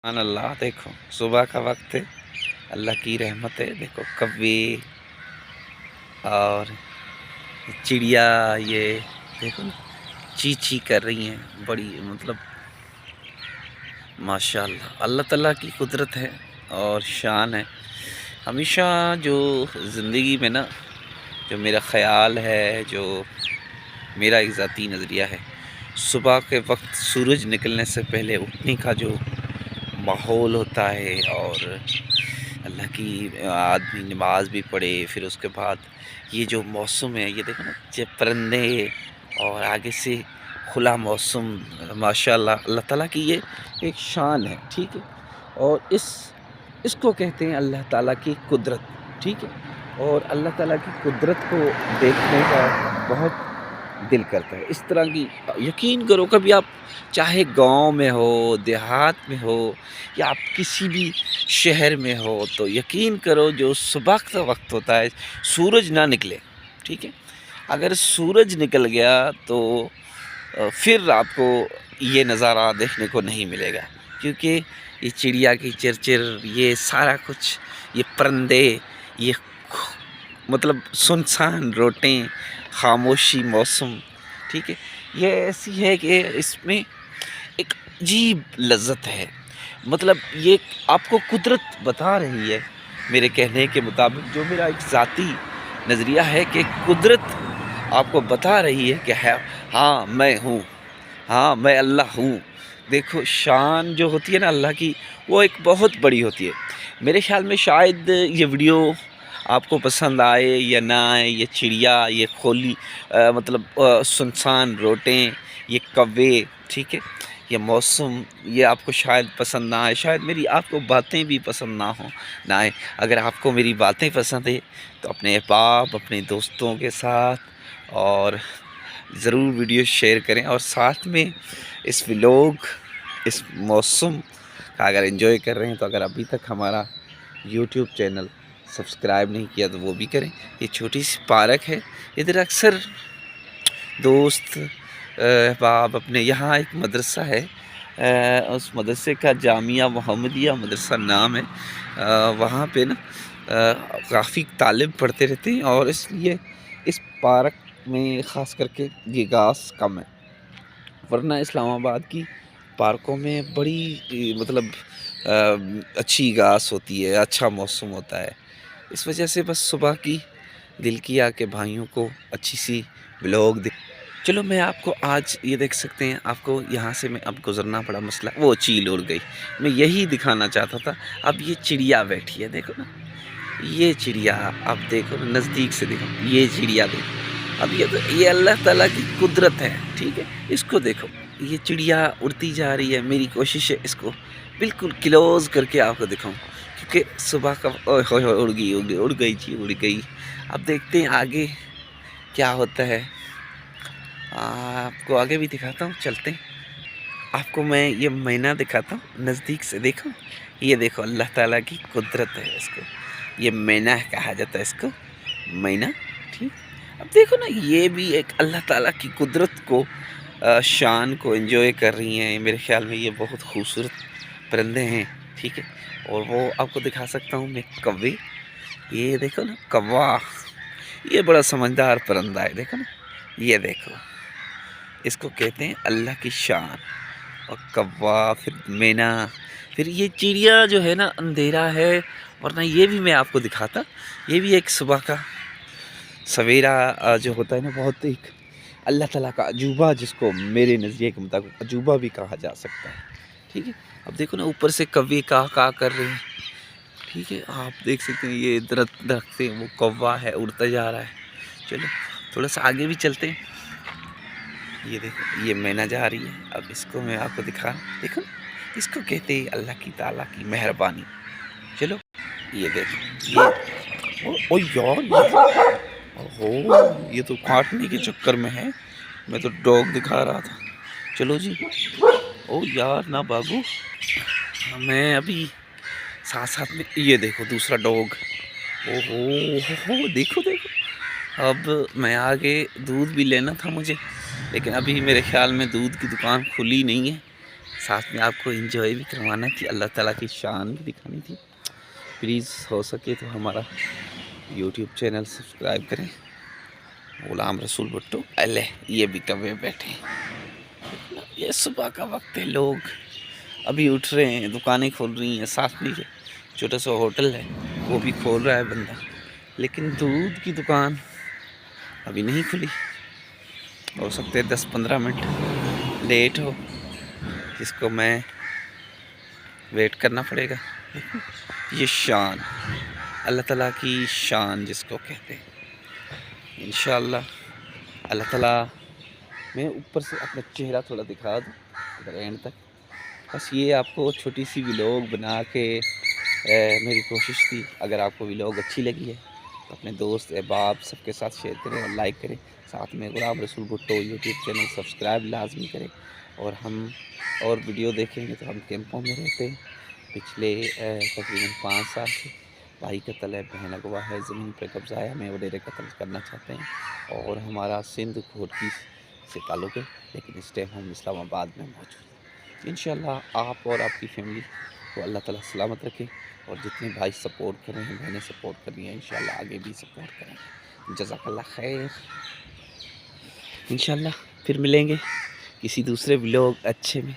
सुभान अल्लाह। देखो सुबह का वक्त है, अल्लाह की रहमत है। देखो कौवे और चिड़िया, ये देखो ना, ची ची कर रही हैं। बड़ी मतलब माशाअल्लाह अल्लाह ताला की कुदरत है और शान है। हमेशा जो ज़िंदगी में ना, जो मेरा ख़याल है, जो मेरा एक ज़ाती नज़रिया है, सुबह के वक्त सूरज निकलने से पहले उठने का जो माहौल होता है, और अल्लाह की आदमी नमाज भी पढ़े, फिर उसके बाद ये जो मौसम है, ये देखो ना, जब परिंदे और आगे से खुला मौसम, माशाअल्लाह अल्लाह ताला की ये एक शान है। ठीक है, और इसको कहते हैं अल्लाह ताला की कुदरत। ठीक है, और अल्लाह ताला की कुदरत को देखने का बहुत दिल करता है। इस तरह की, यकीन करो, कभी आप चाहे गांव में हो, देहात में हो, या आप किसी भी शहर में हो, तो यकीन करो जो सुबह का वक्त होता है, सूरज ना निकले, ठीक है, अगर सूरज निकल गया तो फिर आपको ये नज़ारा देखने को नहीं मिलेगा। क्योंकि ये चिड़िया की चिरचिर, ये सारा कुछ, ये परिंदे, ये मतलब सुनसान रोटें, खामोशी मौसम, ठीक है, ये ऐसी है कि इसमें एक अजीब लज़्ज़त है। मतलब ये आपको कुदरत बता रही है, मेरे कहने के मुताबिक, जो मेरा एक ज़ाती नज़रिया है, कि कुदरत आपको बता रही है कि है, हाँ मैं हूँ, हाँ मैं अल्लाह हूँ। देखो शान जो होती है ना अल्लाह की, वो एक बहुत बड़ी होती है। मेरे ख़्याल में शायद ये वीडियो आपको पसंद आए या ना आए, ये चिड़िया, ये खोली मतलब सुनसान रोटें, ये कौवे, ठीक है, ये मौसम, ये आपको शायद पसंद ना आए, शायद मेरी आपको बातें भी पसंद ना आए। अगर आपको मेरी बातें पसंद है तो अपने अहबाब, अपने दोस्तों के साथ और ज़रूर वीडियो शेयर करें, और साथ में इस व्लॉग, इस मौसम का अगर एंजॉय कर रहे हैं तो अगर अभी तक हमारा यूट्यूब चैनल सब्सक्राइब नहीं किया तो वो भी करें। ये छोटी सी पार्क है, इधर अक्सर दोस्त अहबाब अपने, यहाँ एक मदरसा है, उस मदरसे का जामिया मोहम्मदिया मदरसा नाम है। वहाँ पे ना काफ़ी तालिब पढ़ते रहते हैं, और इसलिए इस पार्क में ख़ास करके ये घास कम है, वरना इस्लामाबाद की पार्कों में बड़ी मतलब अच्छी घास होती है, अच्छा मौसम होता है। इस वजह से बस सुबह की दिल किया कि भाइयों को अच्छी सी व्लॉग दे। चलो मैं आपको आज ये देख सकते हैं, आपको यहाँ से मैं अब गुज़रना पड़ा, मसला वो चील उड़ गई, मैं यही दिखाना चाहता था। अब ये चिड़िया बैठी है, देखो ना, ये चिड़िया आप देखो, नज़दीक से देखो, ये चिड़िया देखो। अब ये अल्लाह ताला की कुदरत है, ठीक है, इसको देखो, ये चिड़िया उड़ती जा रही है। मेरी कोशिश है इसको बिल्कुल क्लोज़ करके आपको दिखाऊं, क्योंकि सुबह का, ओए होए होए, उड़ गई जी, उड़ गई। अब देखते हैं आगे क्या होता है, आपको आगे भी दिखाता हूँ, चलते हैं। आपको मैं ये मैना दिखाता हूँ नज़दीक से, देखो, ये देखो अल्लाह ताला की कुदरत है। इसको ये मैना कहा जाता है, इसको मैना, ठीक। अब देखो ना, ये भी एक अल्लाह ताला की कुदरत को, शान को एंजॉय कर रही हैं। मेरे ख़्याल में ये बहुत खूबसूरत परिंदे हैं, ठीक है। और वो आपको दिखा सकता हूँ मैं, कौवे, ये देखो ना, कौवा, ये बड़ा समझदार परिंदा है, देखो ना, ये देखो, इसको कहते हैं अल्लाह की शान। और कौवा, फिर मैना, फिर ये चिड़िया जो है ना, अंधेरा है, वरना ये भी मैं आपको दिखाता। ये भी एक सुबह का सवेरा जो होता है ना, बहुत एक अल्लाह ताला का अजूबा, जिसको मेरे नज़रिए के मुताबिक अजूबा भी कहा जा सकता है, ठीक है। अब देखो ना, ऊपर से कौवे का कर रहे हैं, ठीक है, आप देख सकते हैं, ये दरख्त से वो कौवा है, उड़ता जा रहा है। चलो थोड़ा सा आगे भी चलते हैं। ये देखो, ये मैना जा रही है, अब इसको मैं आपको दिखा, देखो, इसको कहते हैं अल्लाह की ताला की मेहरबानी। चलो ये देखो, ये ओ यार, ओहो, ये तो काटने के चक्कर में है, मैं तो डॉग दिखा रहा था। चलो जी, ओ यार ना बाबू, मैं अभी साथ साथ में, ये देखो दूसरा डॉग, ओहो हो, देखो देखो। अब मैं आगे दूध भी लेना था मुझे, लेकिन अभी मेरे ख्याल में दूध की दुकान खुली नहीं है, ساتھ میں آپ کو انجوائے بھی کروانا تھی، اللہ تعالیٰ کی شان بھی دکھانی تھی۔ پلیز ہو سکے تو ہمارا یوٹیوب چینل سبسکرائب کریں۔ غلام رسول بھٹو پہلے یہ بھی کبھی بیٹھے ہیں، یہ صبح کا وقت ہے، لوگ ابھی اٹھ رہے ہیں، دکانیں کھول رہی ہیں، ساتھ میں چھوٹا سا ہوٹل ہے وہ بھی کھول رہا ہے بندہ، لیکن دودھ کی دکان ابھی نہیں کھلی، ہو سکتے 10-15 منٹ لیٹ ہو، جس کو میں ویٹ کرنا پڑے گا۔ یہ شان، اللہ تعالیٰ کی شان جس کو کہتے ہیں، انشاءاللہ اللہ تعالیٰ، میں اوپر سے اپنا چہرہ تھوڑا دکھا دوں ادھر اینڈ تک، بس یہ آپ کو چھوٹی سی ولاگ بنا کے میری کوشش تھی۔ اگر آپ کو ولاگ اچھی لگی ہے تو اپنے دوست احباب سب کے ساتھ شیئر کریں اور لائک کریں، ساتھ میں غلام رسول بھٹو یوٹیوب چینل سبسکرائب لازمی کریں۔ اور ہم اور ویڈیو دیکھیں گے تو ہم کیمپوں میں رہتے ہیں، پچھلے تقریباً 5 سال سے بھائی قتل ہے، بہن اغوا ہے، زمین پہ قبضہ ہے، ہمیں وڈیرے قتل کرنا چاہتے ہیں، اور ہمارا سندھ گھوٹکی سے تعلق ہے، لیکن اس ٹائم ہم اسلام آباد میں موجود ہیں۔ انشاءاللہ آپ اور آپ کی فیملی کو اللہ تعالیٰ سلامت رکھے، اور جتنے بھائی سپورٹ کر رہے ہیں، بہنیں سپورٹ کر رہی ہیں، انشاءاللہ آگے بھی سپورٹ کریں گے۔ جزاک اللہ خیر۔ انشاءاللہ پھر ملیں گے کسی دوسرے ولاگ اچھے میں۔